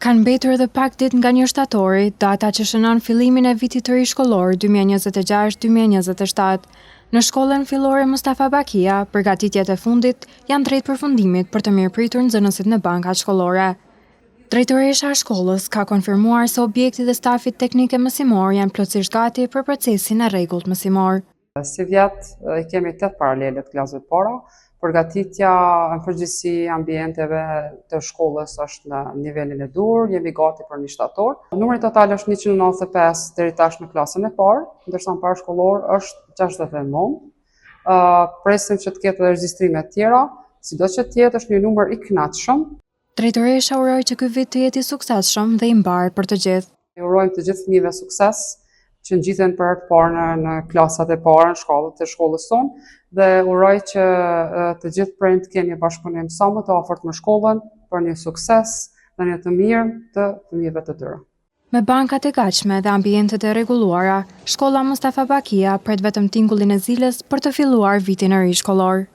Kanë mbetur edhe pak ditë nga 1 shtatori, data që shënon fillimin e vitit të ri shkollor 2026-2027. Në shkollën fillore Mustafa Bakia, përgatitjet e fundit janë drejt përfundimit për të mirëpritur nxënësit në bankat shkollore. Drejtoresha e shkollës ka konfirmuar se objektet e stafit teknik e mësimor janë plotësisht gati për procesin e rregullt mësimor. Si vjet kemi 8 paralele të klasëve të para. Përgatitja në përgjithësi ambienteve të shkollës është në nivelin e dur, jemi gati për 1 shtator. Numri total është 195 deri tash në klasën e parë, ndërsa në parashkollor është 69. Presim që të ketë regjistrime të tjera, sido që të jetë është një numër i kënaqshëm. Drejtoresha uroi që ky vit të jetë i suksesshëm dhe i mbar për të gjithë. Urojmë të gjithë fëmijëve sukses, që ngjiten për herë të parë në klasat e para në shkollët e shkollës tonë, dhe uroj që të gjithë prindët kemi një bashkëpunim sa më të afërt me shkollën për një sukses dhe një të mirë të fëmijëve të tyre. Me bankat e gatshme dhe ambientet e rregulluara, shkolla Mustafa Bakia pret vetëm tingullin e zilës për të filluar vitin e ri shkollor.